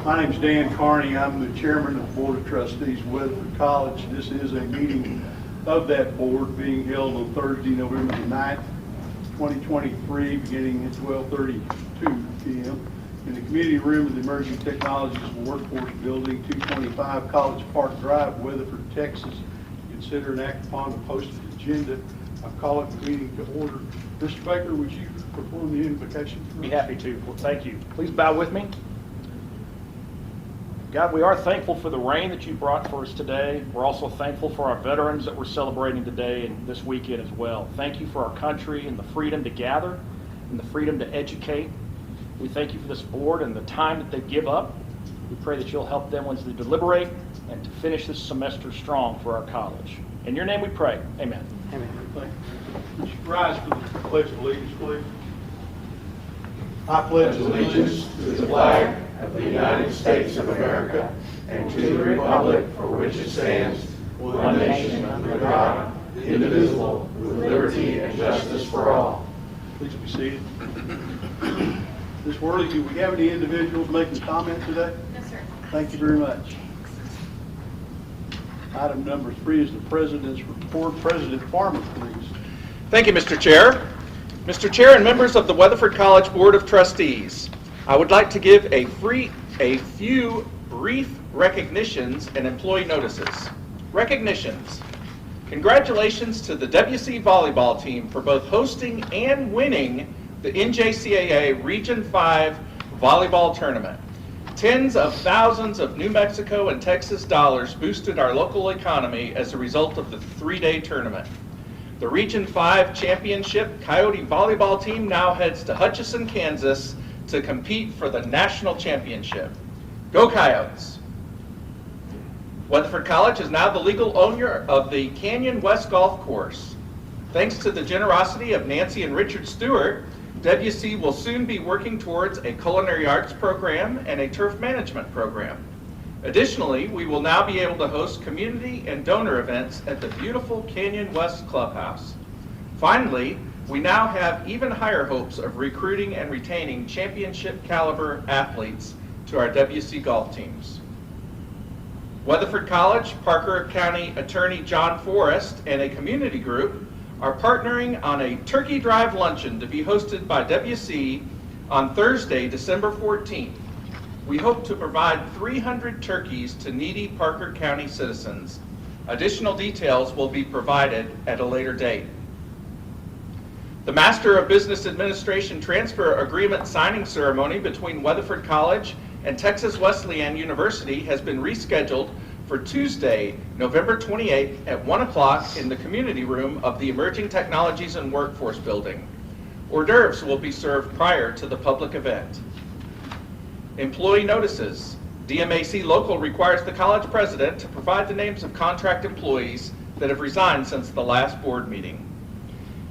My name is Dan Carney. I'm the chairman of the Board of Trustees of Weatherford College. This is a meeting of that board being held on Thursday, November the 9th, 2023, beginning at 12:32 p.m. in the community room of the Emerging Technologies and Workforce Building, 225 College Park Drive, Weatherford, Texas. Consider and act upon the posted agenda. I call it the meeting to order. Mr. Baker, would you perform the invocation for us? Be happy to. Well, thank you. Please bow with me. God, we are thankful for the rain that you brought for us today. We're also thankful for our veterans that we're celebrating today and this weekend as well. Thank you for our country and the freedom to gather and the freedom to educate. We thank you for this board and the time that they give up. We pray that you'll help them once they deliberate and to finish this semester strong for our college. In your name we pray. Amen. Amen. Thank you. Would you rise for the Pledge of Allegiance, please? I pledge allegiance to the flag of the United States of America and to the republic for which it stands, one nation under God, indivisible, with liberty and justice for all. Please be seated. Ms. Worley, do we have any individuals making comment today? No, sir. Thank you very much. Item number 3 is the President's report. President Farmer, please. Thank you, Mr. Chair. Mr. Chair and members of the Weatherford College Board of Trustees, I would like to give a few brief recognitions and employee notices. Recognitions. Congratulations to the WC volleyball team for both hosting and winning the NJCAA Region 5 volleyball tournament. Tens of thousands of New Mexico and Texas dollars boosted our local economy as a result of the 3-day tournament. The Region 5 Championship Coyote volleyball team now heads to Hutchinson, Kansas to compete for the national championship. Go Coyotes! Weatherford College is now the legal owner of the Canyon West Golf Course. Thanks to the generosity of Nancy and Richard Stewart, WC will soon be working towards a culinary arts program and a turf management program. Additionally, we will now be able to host community and donor events at the beautiful Canyon West Clubhouse. Finally, we now have even higher hopes of recruiting and retaining championship caliber athletes to our WC golf teams. Weatherford College, Parker County Attorney John Forrest, and a community group are partnering on a turkey drive luncheon to be hosted by WC on Thursday, December 14th. We hope to provide 300 turkeys to needy Parker County citizens. Additional details will be provided at a later date. The Master of Business Administration Transfer Agreement signing ceremony between Weatherford College and Texas Wesleyan University has been rescheduled for Tuesday, November 28th at 1 o'clock in the community room of the Emerging Technologies and Workforce Building. Hors d'oeuvres will be served prior to the public event. Employee notices. DMAC Local requires the college president to provide the names of contract employees that have resigned since the last board meeting.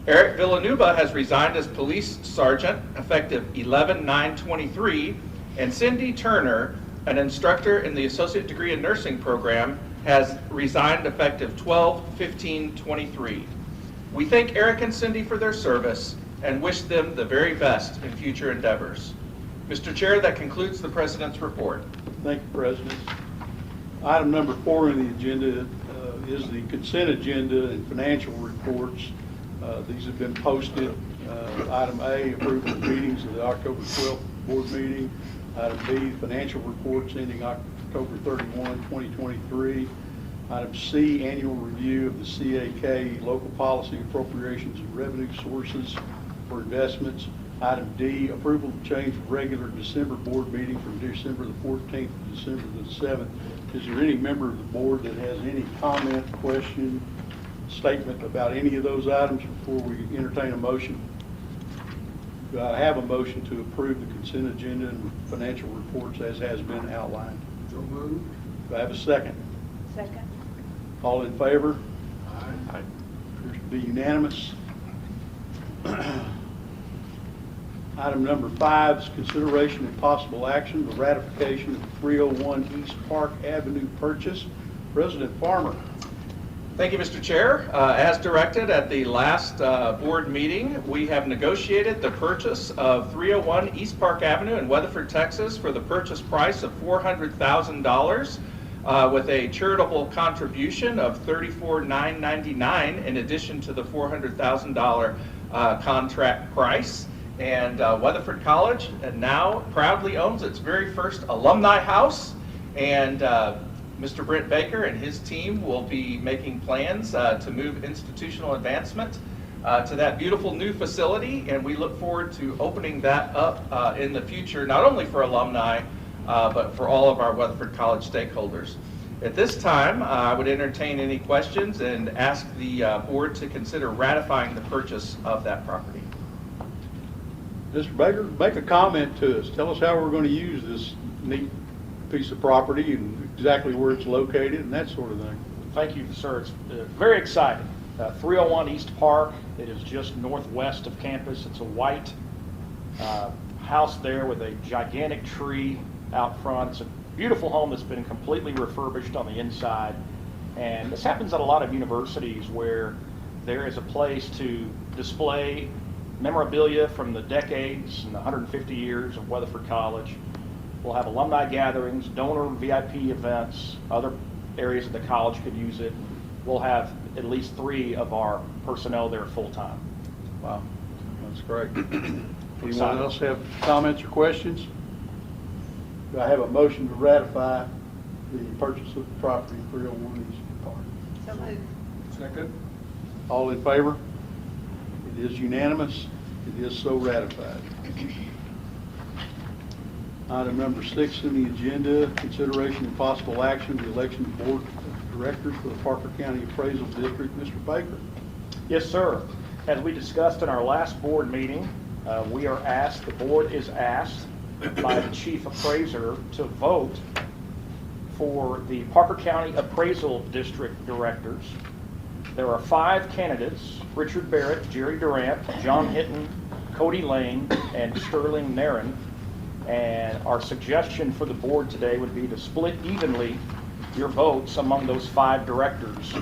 Eric Villanueva has resigned as police sergeant effective 11/9/23, and Cindy Turner, an instructor in the associate degree in nursing program, has resigned effective 12/15/23. We thank Eric and Cindy for their service and wish them the very best in future endeavors. Mr. Chair, that concludes the President's report. Thank you, President. Item number 4 on the agenda is the consent agenda and financial reports. These have been posted. Item A, approval of meetings of the October 12th board meeting. Item B, financial reports ending October 31, 2023. Item C, annual review of the CAK local policy appropriations and revenue sources for investments. Item D, approval to change regular December board meeting from December the 14th to December the 7th. Is there any member of the board that has any comment, question, statement about any of those items before we entertain a motion? Do I have a motion to approve the consent agenda and financial reports as has been outlined? So moved. Do I have a second? Second. All in favor? Aye. Appears to be unanimous. Item number 5 is consideration and possible action, the ratification of the 301 East Park Avenue purchase. President Farmer. Thank you, Mr. Chair. As directed at the last board meeting, we have negotiated the purchase of 301 East Park Avenue in Weatherford, Texas for the purchase price of $400,000 with a charitable contribution of $34,999 in addition to the $400,000 contract price. And Weatherford College now proudly owns its very first alumni house, and Mr. Brent Baker and his team will be making plans to move institutional advancement to that beautiful new facility, and we look forward to opening that up in the future, not only for alumni, but for all of our Weatherford College stakeholders. At this time, I would entertain any questions and ask the board to consider ratifying the purchase of that property. Mr. Baker, make a comment to us. Tell us how we're going to use this neat piece of property and exactly where it's located and that sort of thing. Thank you, sir. It's very exciting. 301 East Park. It is just northwest of campus. It's a white house there with a gigantic tree out front. It's a beautiful home that's been completely refurbished on the inside. And this happens at a lot of universities where there is a place to display memorabilia from the decades and the 150 years of Weatherford College. We'll have alumni gatherings, donor VIP events, other areas of the college could use it. We'll have at least 3 of our personnel there full-time. Wow, that's great. Anyone else have comments or questions? Do I have a motion to ratify the purchase of the property 301 East Park? So moved. Second. All in favor? It is unanimous. It is so ratified. Item number 6 on the agenda, consideration and possible action, the election of board of directors for the Parker County Appraisal District. Mr. Baker. Yes, sir. As we discussed in our last board meeting, the board is asked by the chief appraiser to vote for the Parker County Appraisal District directors. There are 5 candidates: Richard Barrett, Jerry Durant, John Hinton, Cody Lane, and Sterling Nairn. And our suggestion for the board today would be to split evenly your votes among those 5 directors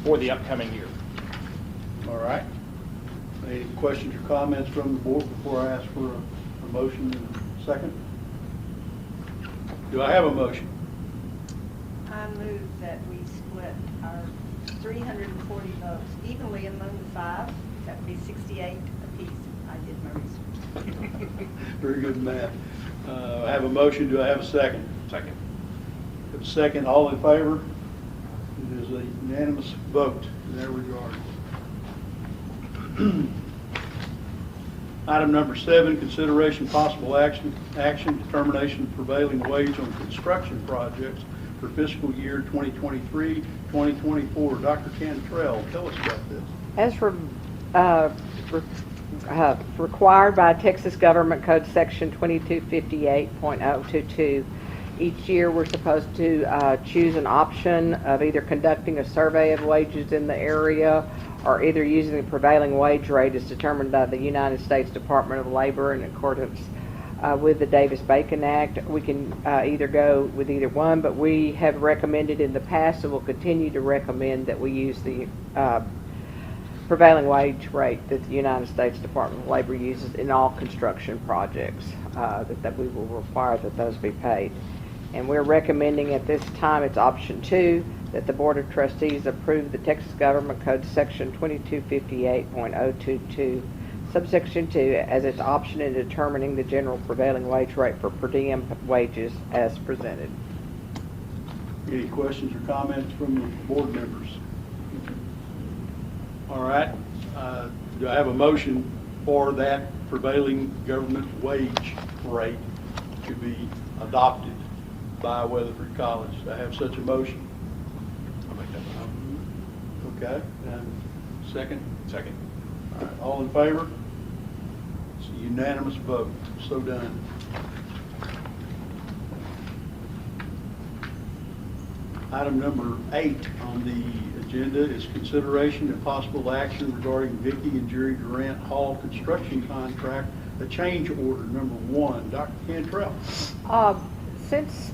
for the upcoming year. All right. Any questions or comments from the board before I ask for a motion and a second? Do I have a motion? I move that we split our 340 votes evenly among the 5. That would be 68 apiece. I did my research. Very good math. I have a motion. Do I have a second? Second. Have a second. All in favor? It is a unanimous vote in that regard. Item number 7, consideration possible action, determination of prevailing wage on construction projects for fiscal year 2023-2024. Dr. Cantrell, tell us about this. As required by Texas Government Code Section 2258.022, each year we're supposed to choose an option of either conducting a survey of wages in the area or either using the prevailing wage rate as determined by the United States Department of Labor in accordance with the Davis-Bacon Act. We can either go with either one, but we have recommended in the past and will continue to recommend that we use the prevailing wage rate that the United States Department of Labor uses in all construction projects, that we will require that those be paid. And we're recommending at this time, it's option 2, that the Board of Trustees approve the Texas Government Code Section 2258.022, subsection 2, as its option in determining the general prevailing wage rate for per diem wages as presented. Any questions or comments from the board members? All right. Do I have a motion for that prevailing government wage rate to be adopted by Weatherford College? Do I have such a motion? I'll make that motion. Okay. And second? Second. All right. All in favor? It's a unanimous vote. So done. Item number 8 on the agenda is consideration and possible action regarding Vicki and Jerry Durant Hall construction contract, a change order number 1. Dr. Cantrell. Since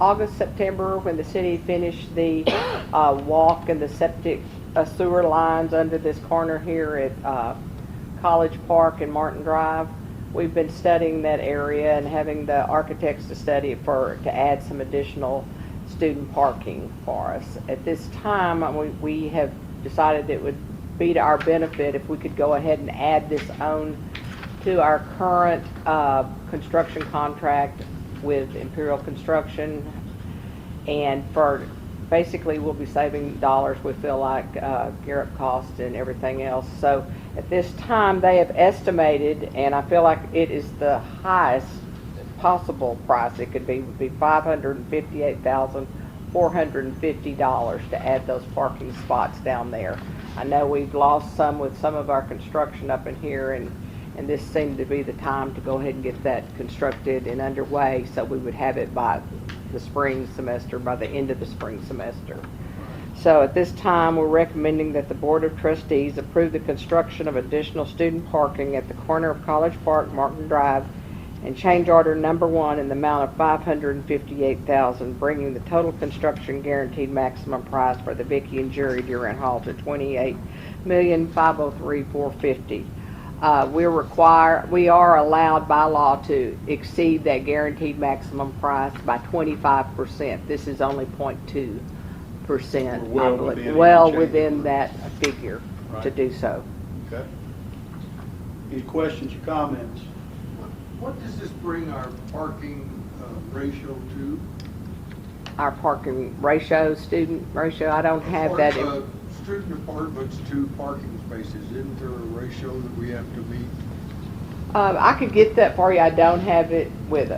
August, September, when the city finished the walk and the septic sewer lines under this corner here at College Park and Martin Drive. We've been studying that area and having the architects to study it to add some additional student parking for us. At this time, we have decided it would be to our benefit if we could go ahead and add this on to our current construction contract with Imperial Construction, and for basically we'll be saving dollars, we feel like, gear up costs and everything else. So at this time they have estimated, and I feel like it is the highest possible price it could be, would be $558,450 to add those parking spots down there. I know we've lost some with some of our construction up in here, and this seemed to be the time to go ahead and get that constructed and underway so we would have it by the spring semester, by the end of the spring semester. So at this time, we're recommending that the Board of Trustees approve the construction of additional student parking at the corner of College Park, Martin Drive, and change order number 1 in the amount of $558,000, bringing the total construction guaranteed maximum price for the Vicky and Jury Durant Hall to $28,503,450. We are allowed by law to exceed that guaranteed maximum price by 25%. This is only 0.2%. Well within within that figure Right. to do so. Okay. Any questions or comments? What does this bring our parking ratio to? Our parking ratio, student ratio, I don't have that. Student apartments to parking spaces, isn't there a ratio that we have to meet? I could get that for you. I don't have it with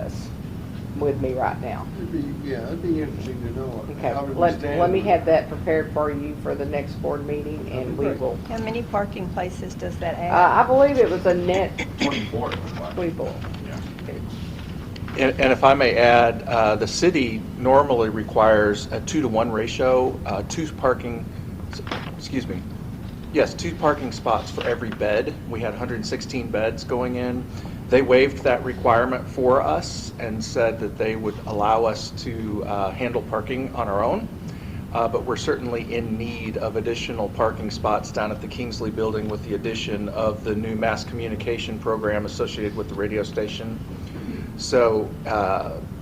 me right now. It'd be interesting to know. Okay, how do we let stand me with have it? that prepared for you for the next board meeting, and we Great. will. How many parking places does that add? I believe it was a net 24. 24. And if I may add, the city normally requires a 2-to-1 ratio, two parking spots for every bed. We had 116 beds going in. They waived that requirement for us and said that they would allow us to handle parking on our own. But we're certainly in need of additional parking spots down at the Kingsley building with the addition of the new mass communication program associated with the radio station. So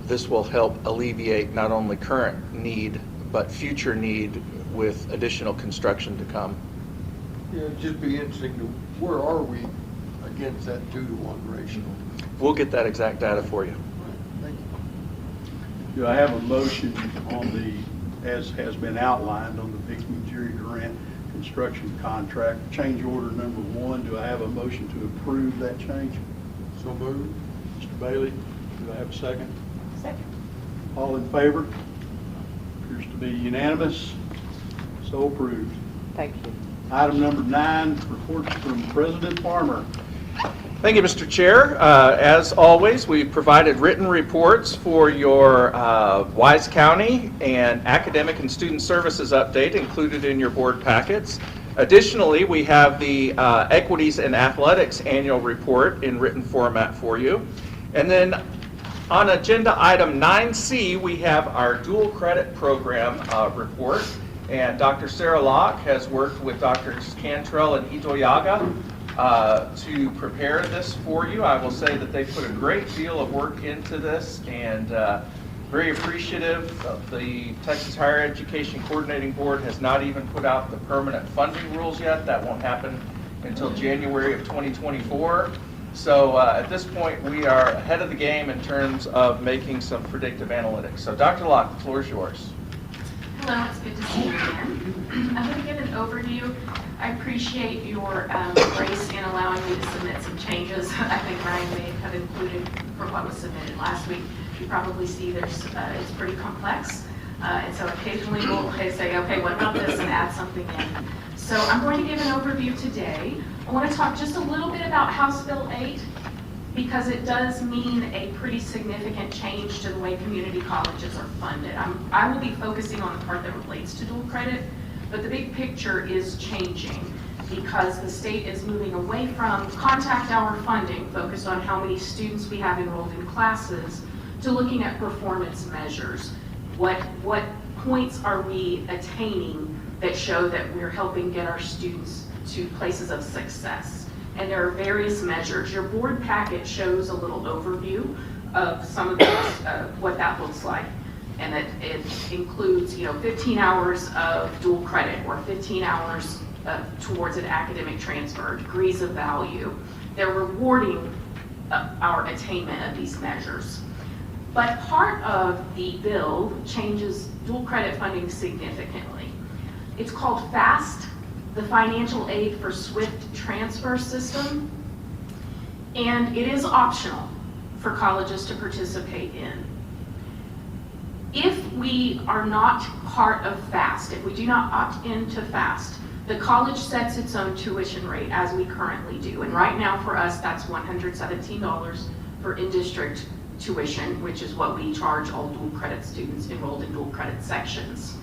this will help alleviate not only current need, but future need with additional construction to come. Yeah, it'd just be interesting to, where are we against that 2-to-1 ratio? We'll get that exact data for you. Thank you. Do I have a motion on as has been outlined, on the Vicky and Jerry Durant construction contract, change order number 1? Do I have a motion to approve that change? So moved. Mr. Bailey, do I have a second? Second. All in favor? Appears to be unanimous. So approved. Thank you. Item number 9, reports from President Farmer. Thank you, Mr. Chair. As always, we provided written reports for your Wise County and academic and student services update included in your board packets. Additionally, we have the Equities and Athletics annual report in written format for you. And then on agenda item 9C, we have our dual credit program report. And Dr. Sarah Locke has worked with Drs. Cantrell and Itoyaga to prepare this for you. I will say that they put a great deal of work into this, and very appreciative of the Texas Higher Education Coordinating Board has not even put out the permanent funding rules yet. That won't happen until January of 2024. So at this point, we are ahead of the game in terms of making some predictive analytics. So Dr. Locke, the floor is yours. Hello, it's good to see you again. I'm going to give an overview. I appreciate your grace in allowing me to submit some changes I think Ryan may have included for what was submitted last week. You probably see it's pretty complex. And so occasionally we'll say, okay, what about this, and add something in. So I'm going to give an overview today. I want to talk just a little bit about House Bill 8, because it does mean a pretty significant change to the way community colleges are funded. I will be focusing on the part that relates to dual credit, but the big picture is changing because the state is moving away from contact hour funding, focused on how many students we have enrolled in classes, to looking at performance measures. What points are we attaining that show that we're helping get our students to places of success? And there are various measures. Your board packet shows a little overview of some of those, what that looks like. And it includes, 15 hours of dual credit or 15 hours towards an academic transfer, degrees of value. They're rewarding our attainment of these measures. But part of the bill changes dual credit funding significantly. It's called FAST, the Financial Aid for Swift Transfer System, and it is optional for colleges to participate in. If we are not part of FAST, if we do not opt into FAST, the college sets its own tuition rate as we currently do. And right now for us, that's $117 for in-district tuition, which is what we charge all dual credit students enrolled in dual credit sections.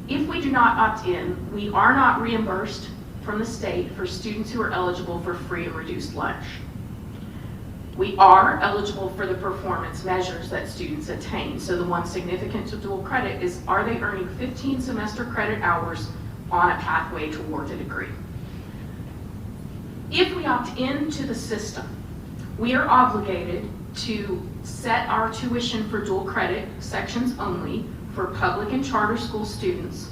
If we do not opt in, we are not reimbursed from the state for students who are eligible for free and reduced lunch. We are eligible for the performance measures that students attain. So the one significant to dual credit is, are they earning 15 semester credit hours on a pathway towards a degree? If we opt into the system, we are obligated to set our tuition for dual credit sections only for public and charter school students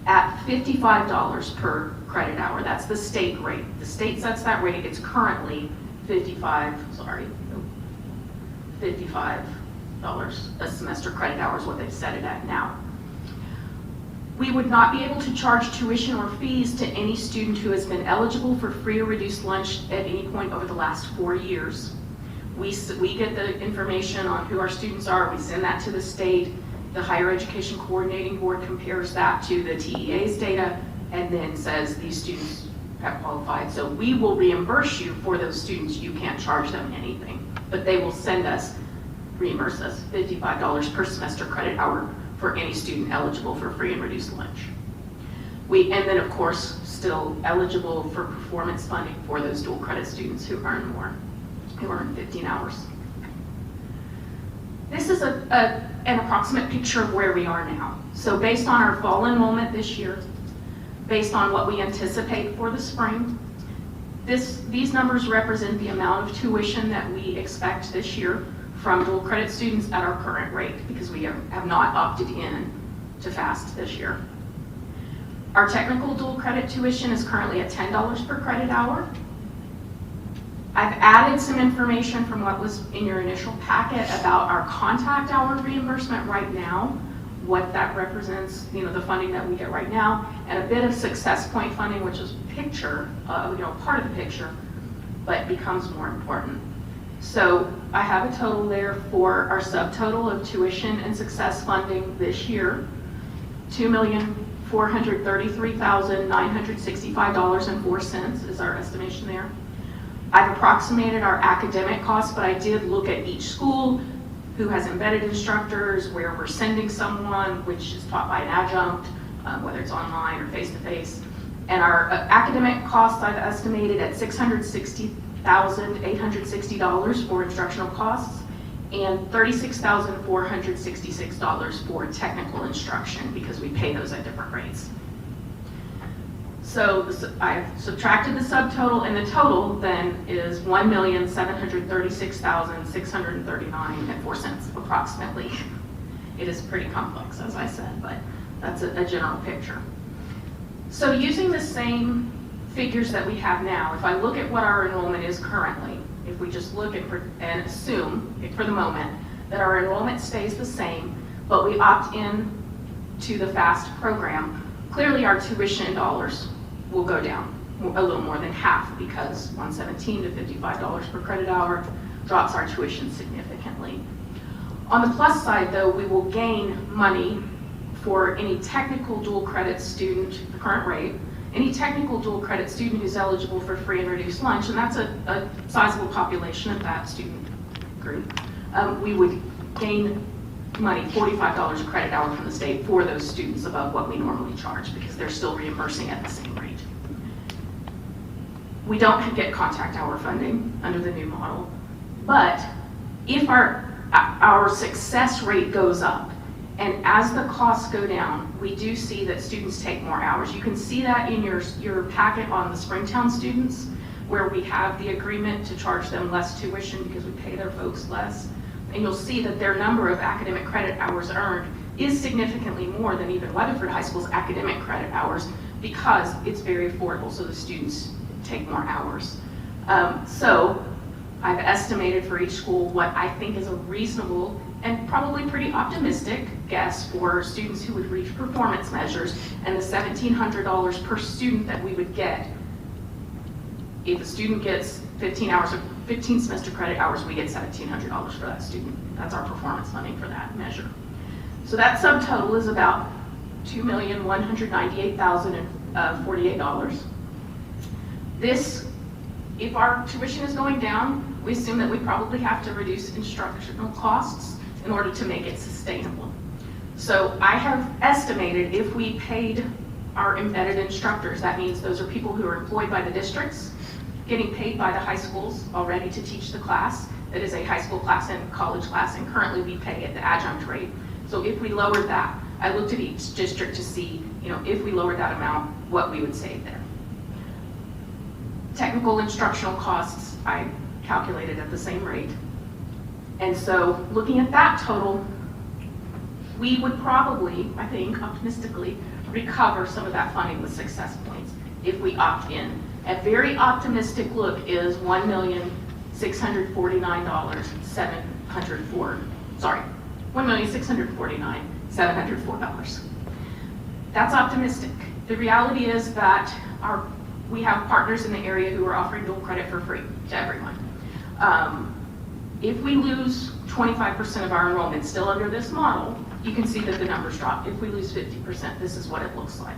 at $55 per credit hour. That's the state rate. The state sets that rate. It's currently $55 a semester credit hour is what they've set it at now. We would not be able to charge tuition or fees to any student who has been eligible for free or reduced lunch at any point over the last 4 years. We get the information on who our students are, we send that to the state. The Higher Education Coordinating Board compares that to the TEA's data and then says these students have qualified. So we will reimburse you for those students. You can't charge them anything, but they will reimburse us $55 per semester credit hour for any student eligible for free and reduced lunch. And then of course, still eligible for performance funding for those dual credit students who earn more, who earn 15 hours. This is an approximate picture of where we are now. So based on our fall enrollment this year, based on what we anticipate for the spring, these numbers represent the amount of tuition that we expect this year from dual credit students at our current rate, because we have not opted in to FAST this year. Our technical dual credit tuition is currently at $10 per credit hour. I've added some information from what was in your initial packet about our contact hour reimbursement right now, what that represents, the funding that we get right now, and a bit of success point funding, which is picture, part of the picture, but becomes more important. So I have a total there for our subtotal of tuition and success funding this year, $2,433,965.04 is our estimation there. I've approximated our academic costs, but I did look at each school, who has embedded instructors, where we're sending someone, which is taught by an adjunct, whether it's online or face-to-face. And our academic costs I've estimated at $660,860 for instructional costs and $36,466 for technical instruction, because we pay those at different rates. So I've subtracted the subtotal, and the total then is $1,736,639.04 approximately. It is pretty complex, as I said, but that's a general picture. So using the same figures that we have now, if I look at what our enrollment is currently, if we just look at and assume for the moment that our enrollment stays the same, but we opt in to the FAST program, clearly our tuition dollars will go down a little more than half, because $117 to $55 per credit hour drops our tuition significantly. On the plus side, though, we will gain money for any technical dual credit student, the current rate, any technical dual credit student who's eligible for free and reduced lunch, and that's a sizable population of that student group. We would gain money, $45 a credit hour from the state for those students above what we normally charge, because they're still reimbursing at the same rate. We don't get contact hour funding under the new model, but if our success rate goes up And as the costs go down, we do see that students take more hours. You can see that in your packet on the Springtown students, where we have the agreement to charge them less tuition because we pay their folks less. And you'll see that their number of academic credit hours earned is significantly more than even Weatherford High School's academic credit hours, because it's very affordable, so the students take more hours. So I've estimated for each school what I think is a reasonable and probably pretty optimistic guess for students who would reach performance measures, and the $1,700 per student that we would get. If a student gets 15 semester credit hours, we get $1,700 for that student. That's our performance funding for that measure. So that subtotal is about $2,198,048. This, if our tuition is going down, we assume that we probably have to reduce instructional costs in order to make it sustainable. So I have estimated if we paid our embedded instructors, that means those are people who are employed by the districts, getting paid by the high schools already to teach the class. That is a high school class and college class, and currently we pay at the adjunct rate. So if we lowered that, I looked at each district to see, if we lowered that amount, what we would save there. Technical instructional costs, I calculated at the same rate. And so looking at that total, we would probably, I think, optimistically, recover some of that funding with success points if we opt in. A very optimistic look is $1,649,704. That's optimistic. The reality is that we have partners in the area who are offering dual credit for free to everyone. If we lose 25% of our enrollment still under this model, you can see that the numbers drop. If we lose 50%, this is what it looks like.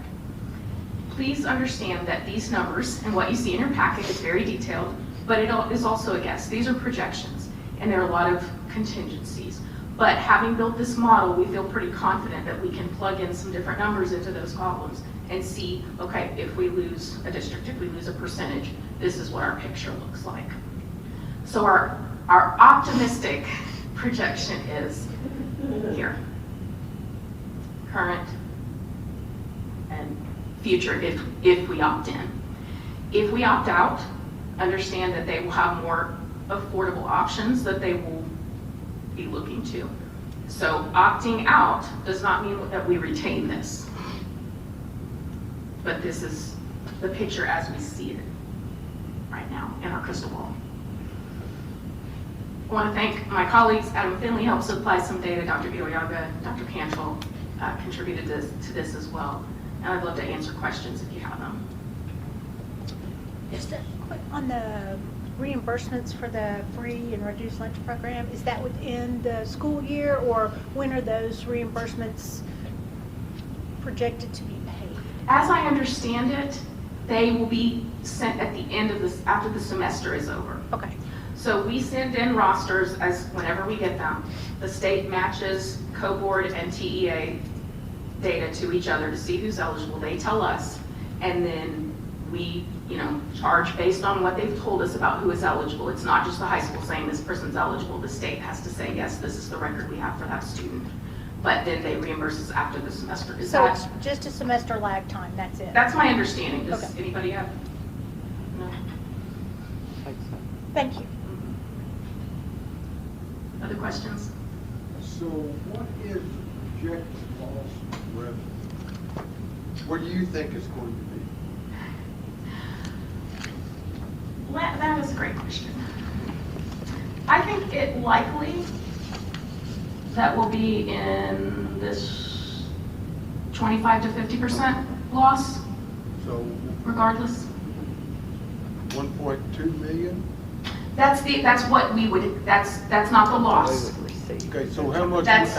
Please understand that these numbers and what you see in your packet is very detailed, but it is also a guess. These are projections, and there are a lot of contingencies. But having built this model, we feel pretty confident that we can plug in some different numbers into those columns and see, okay, if we lose a district, if we lose a percentage, this is what our picture looks like. So our optimistic projection is here. Current and future if we opt in. If we opt out, understand that they will have more affordable options that they will be looking to. So opting out does not mean that we retain this. But this is the picture as we see it right now in our crystal ball. I want to thank my colleagues. Adam Finley helped supply some data. Dr. Iyoyaga, Dr. Cantrell contributed to this as well. And I'd love to answer questions if you have them. Just a quick on the reimbursements for the free and reduced lunch program. Is that within the school year, or when are those reimbursements projected to be paid? As I understand it, they will be sent at the end of this, after the semester is over. Okay. So we send in rosters as whenever we get them. The state matches co-board and TEA data to each other to see who's eligible. They tell us, and then we, charge based on what they've told us about who is eligible. It's not just the high school saying this person's eligible. The state has to say, yes, this is the record we have for that student. But then they reimburse us after the semester. So it's just a semester lag time, that's it? That's my understanding. Does Okay. anybody have? No? Thank you. Other questions? So what is the projected loss of revenue? What do you think it's going to be? That is a great question. I think it likely that will be in this 25 to 50% loss, So regardless. 1.2 million? That's what we would, that's not the loss. Okay, so how much That's-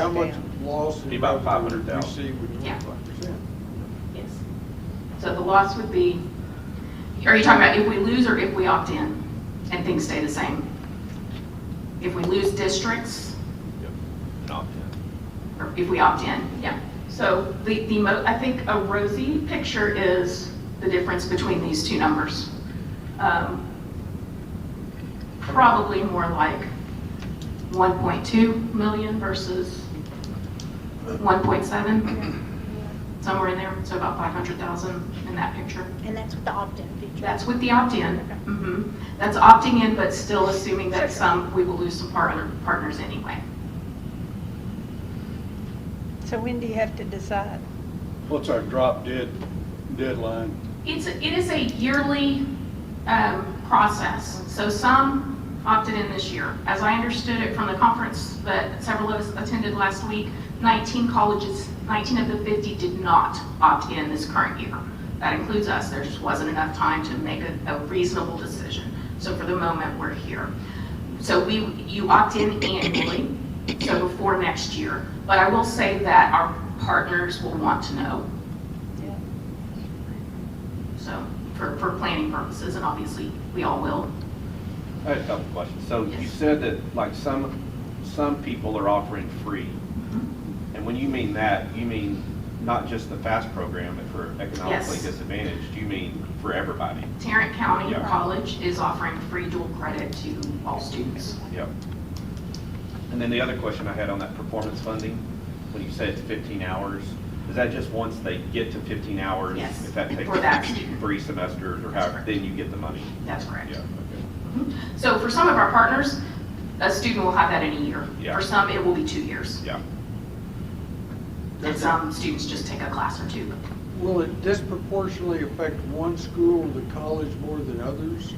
loss in Be about revenue would we 500,000. see with Yeah. 25%? Yes. So the loss would be, are you talking about if we lose or if we opt in and things stay the same? If we lose districts, or if we opt in, yeah. So I think a rosy picture is the difference between these two numbers. Probably more like 1.2 million versus 1.7, somewhere in there, so about 500,000 in that picture. And that's with the opt-in feature? That's with the opt-in. That's opting in, but still assuming that we will lose some partners anyway. So when do you have to decide? What's our drop deadline? It is a yearly process. So some opted in this year. As I understood it from the conference that several of us attended last week, 19 colleges, 19 of the 50 did not opt in this current year. That includes us. There just wasn't enough time to make a reasonable decision. So for the moment, we're here. So you opt in annually, so before next year. But I will say that our partners will want to know. So for planning purposes, and obviously we all will. I had a couple questions. So you said that like some people are offering free. And when you mean that, you mean not just the FAST program, but for economically disadvantaged, you mean for everybody? Tarrant County Yeah. College is offering free dual credit to all students. Yep. And then the other question I had on that performance funding, when you said it's 15 hours, is that just once they get to 15 hours? Yes, If that takes for that student. 3 semesters or however, then you get the money? That's correct. Yeah, okay. So for some of our partners, a student will have that in a year. Yeah. For some, it will be 2 years. Yeah. And some students just take a class or two. Will it disproportionately affect one school or the college more than others?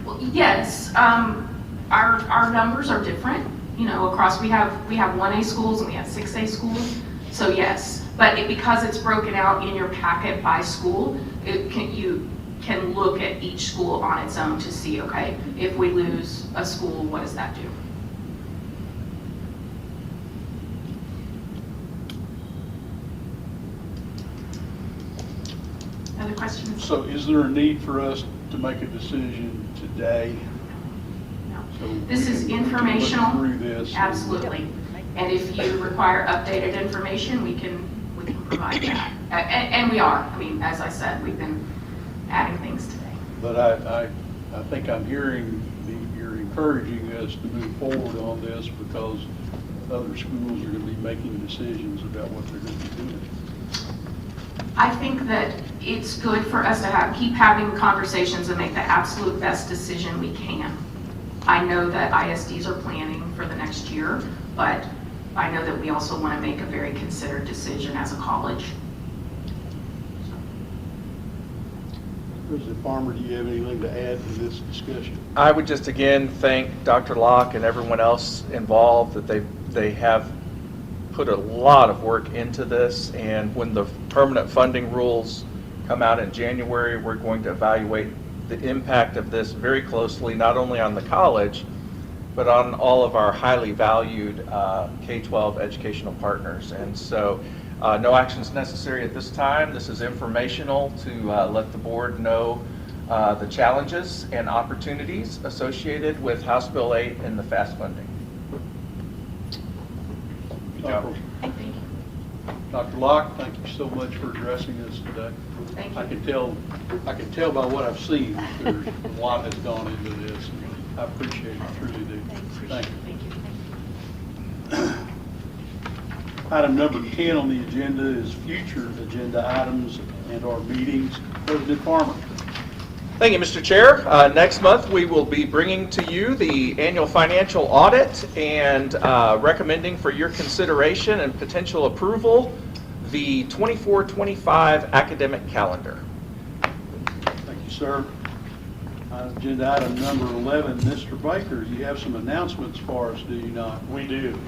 Well, yes, our numbers are different. You know, across we have 1A schools and we have 6A schools. So yes, but because it's broken out in your packet by school, you can look at each school on its own to see, okay, if we lose a school, what does that do? Other questions? So is there a need for us to make a decision today? No. So This we is can look informational. Through this. Absolutely. And if you require updated information, we can provide that. And we are. I mean, as I said, we've been adding things today. But I think I'm hearing you're encouraging us to move forward on this because other schools are going to be making decisions about what they're going to be doing. I think that it's good for us to keep having conversations and make the absolute best decision we can. I know that ISDs are planning for the next year, but I know that we also want to make a very considered decision as a college. President Farmer, do you have anything to add to this discussion? I would just again thank Dr. Locke and everyone else involved that they have put a lot of work into this, and when the permanent funding rules come out in January, we're going to evaluate the impact of this very closely, not only on the college, but on all of our highly valued K-12 educational partners. And so no action is necessary at this time. This is informational to let the board know the challenges and opportunities associated with House Bill 8 and the FAST funding. Good job. Dr. Locke, thank you so much for addressing this today. Thank you. I can tell by what I've seen that there's a lot has gone into this. I appreciate it, truly do. Thank you. Thank you. Item number 10 on the agenda is future agenda items and our meetings. President Farmer. Thank you, Mr. Chair. Next month, we will be bringing to you the annual financial audit and recommending for your consideration and potential approval the 24-25 academic calendar. Thank you, sir. Agenda item number 11, Mr. Baker, you have some announcements for us, do you not? We do.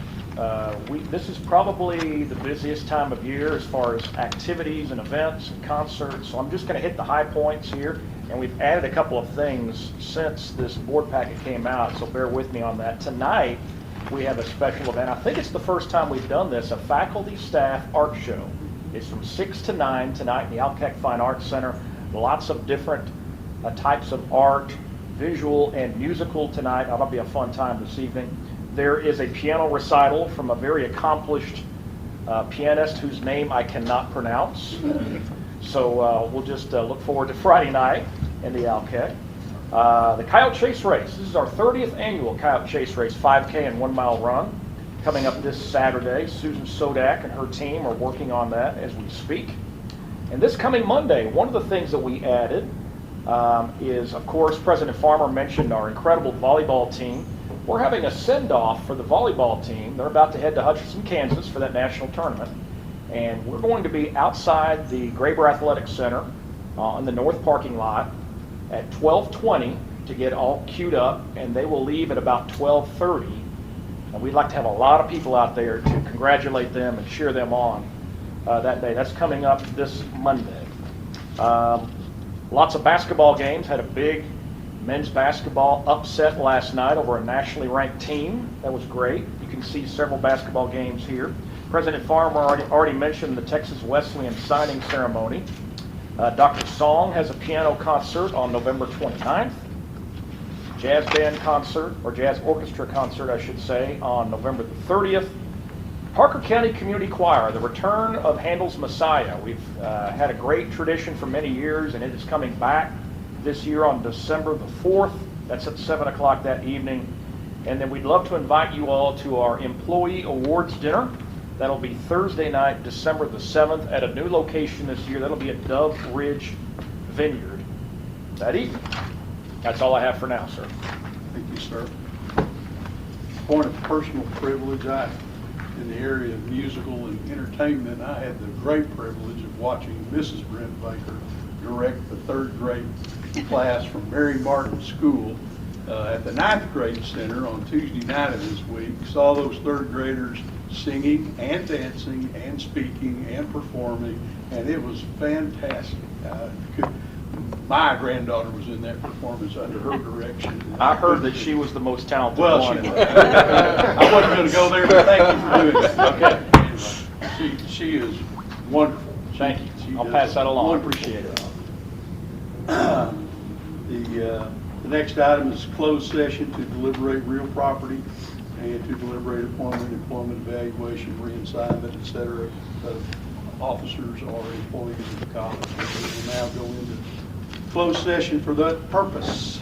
This is probably the busiest time of year as far as activities and events and concerts, so I'm just going to hit the high points here, and we've added a couple of things since this board packet came out, so bear with me on that. Tonight, we have a special event. I think it's the first time we've done this, a faculty staff art show. It's from 6 to 9 tonight in the Alkek Fine Arts Center. Lots of different types of art, visual and musical tonight. That'll be a fun time this evening. There is a piano recital from a very accomplished pianist whose name I cannot pronounce. So we'll just look forward to Friday night in the Alkek. The Coyote Chase Race. This is our 30th annual Coyote Chase Race, 5K and 1 mile run. coming up this Saturday. Susan Sodak and her team are working on that as we speak. And this coming Monday, one of the things that we added is, of course, President Farmer mentioned our incredible volleyball team. We're having a send-off for the volleyball team. They're about to head to Hutchinson, Kansas for that national tournament. And we're going to be outside the Graber Athletic Center in the north parking lot at 12:20 to get all queued up, and they will leave at about 12:30. And we'd like to have a lot of people out there to congratulate them and cheer them on that day. That's coming up this Monday. Lots of basketball games. Had a big men's basketball upset last night over a nationally ranked team. That was great. You can see several basketball games here. President Farmer already mentioned the Texas Wesleyan signing ceremony. Dr. Song has a piano concert on November 29th. Jazz band concert, or jazz orchestra concert, I should say, on November the 30th. Parker County Community Choir, the return of Handel's Messiah. We've had a great tradition for many years, and it is coming back this year on December the 4th. That's at 7 o'clock that evening. And then we'd love to invite you all to our employee awards dinner. That'll be Thursday night, December the 7th, at a new location this year. That'll be at Dove Ridge Vineyard that evening. That's all I have for now, sir. Thank you, sir. Point of personal privilege, in the area of musical and entertainment, I had the great privilege of watching Mrs. Brent Baker direct the third grade class from Mary Martin School at the ninth grade center on Tuesday night of this week. Saw those third graders singing and dancing and speaking and performing, and it was fantastic. My granddaughter was in that performance under her direction. I heard that she was the most talented Well, one. I wasn't going to go there, but thank you for doing it. Okay. She is wonderful. Thank you. She I'll does pass that along. I wonderful. appreciate it. The next item is closed session to deliberate real property and to deliberate appointment, employment evaluation, reassignment, et cetera, of officers or employees of the college. We will now go into closed session for that purpose.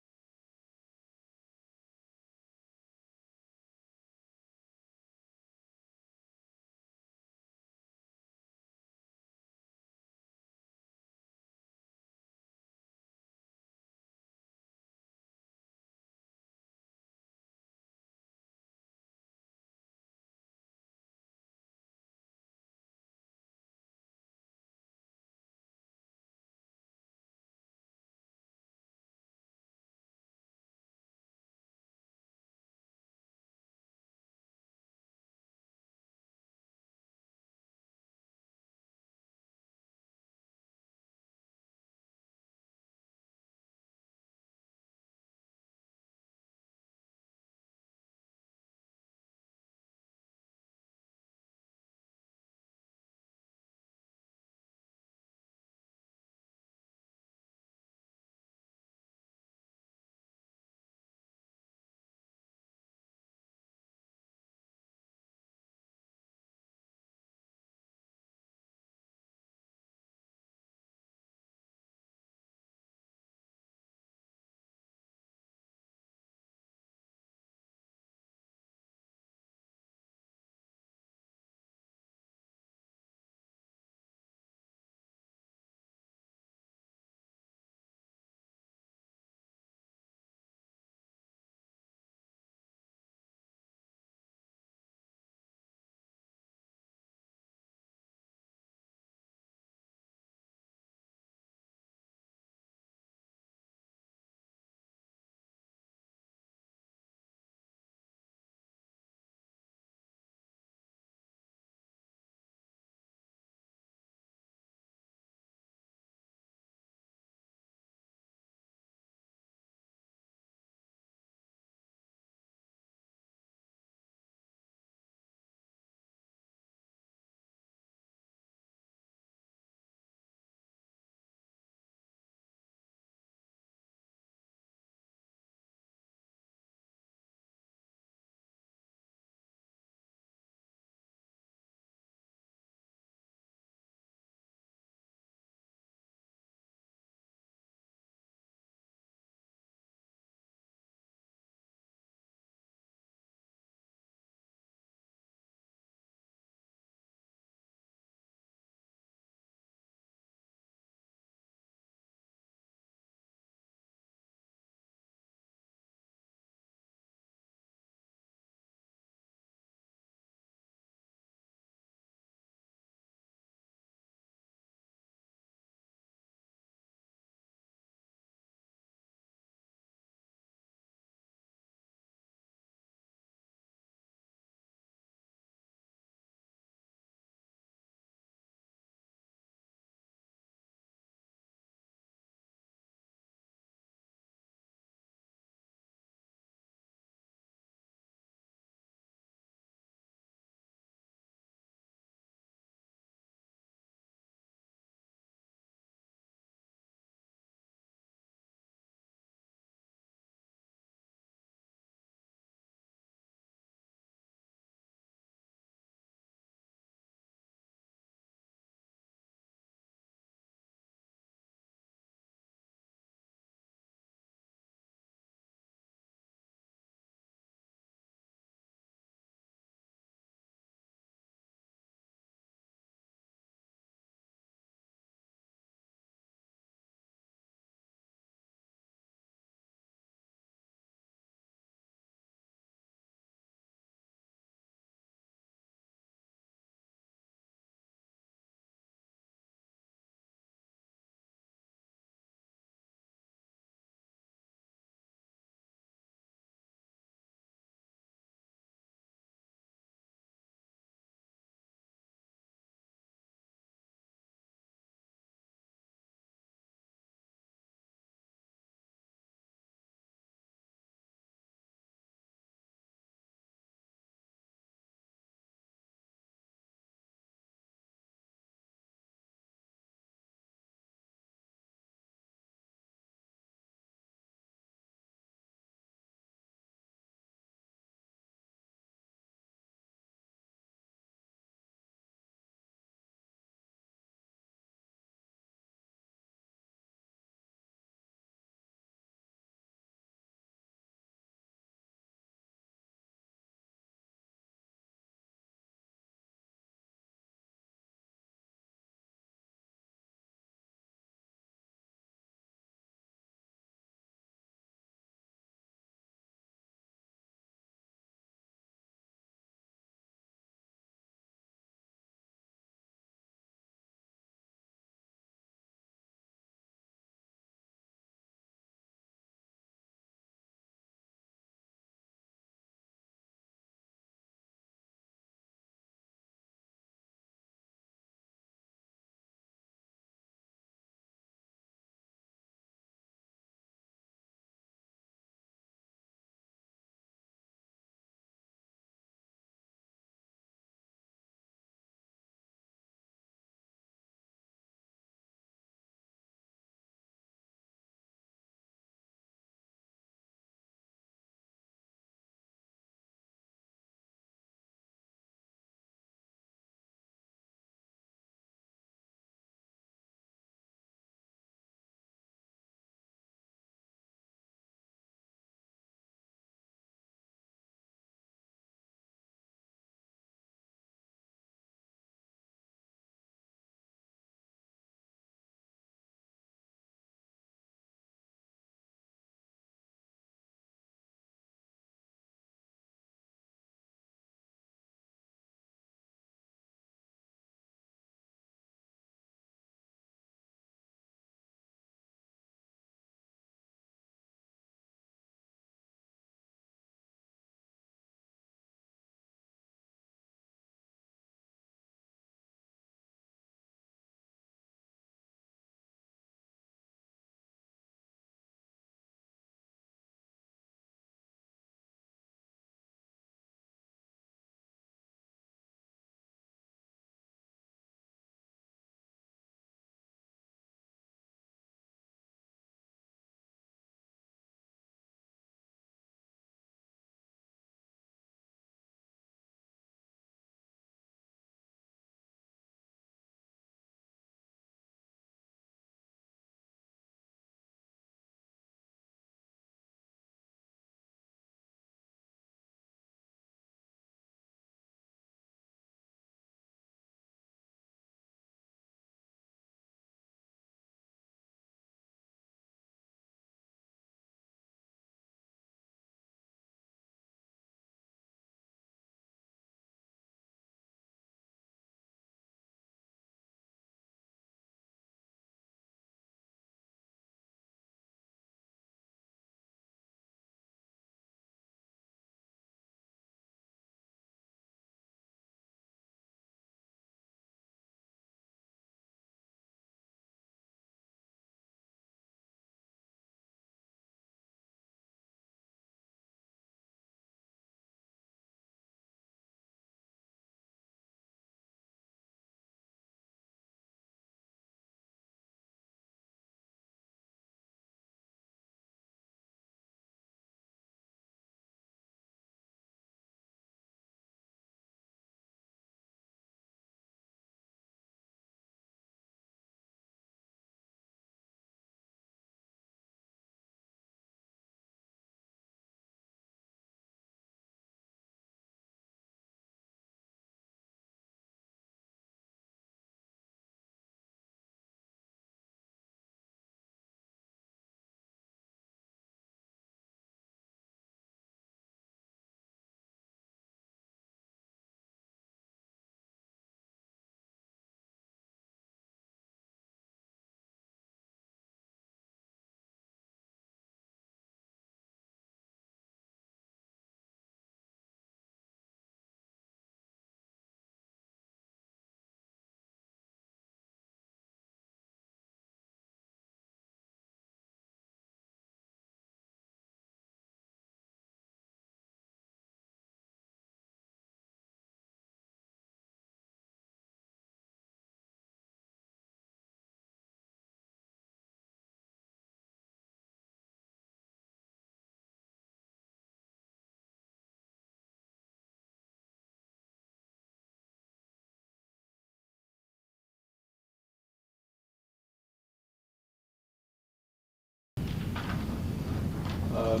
On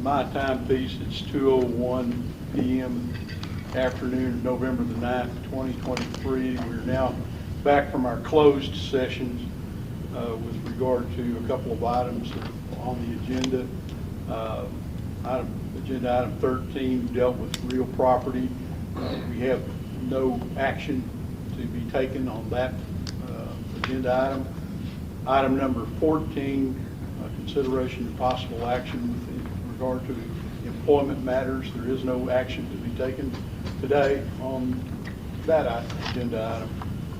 my timepiece, it's 2:01 p.m. afternoon, November the 9th, 2023. We're now back from our closed sessions with regard to a couple of items on the agenda. Agenda item 13 dealt with real property. We have no action to be taken on that agenda item. Item number 14, consideration of possible action with regard to employment matters. There is no action to be taken today on that agenda item.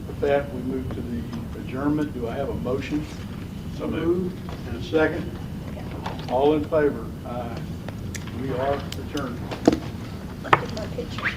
With that, we move to the adjournment. Do I have a motion? So moved. And a second? All in favor? Aye. We are adjourned. Get my picture.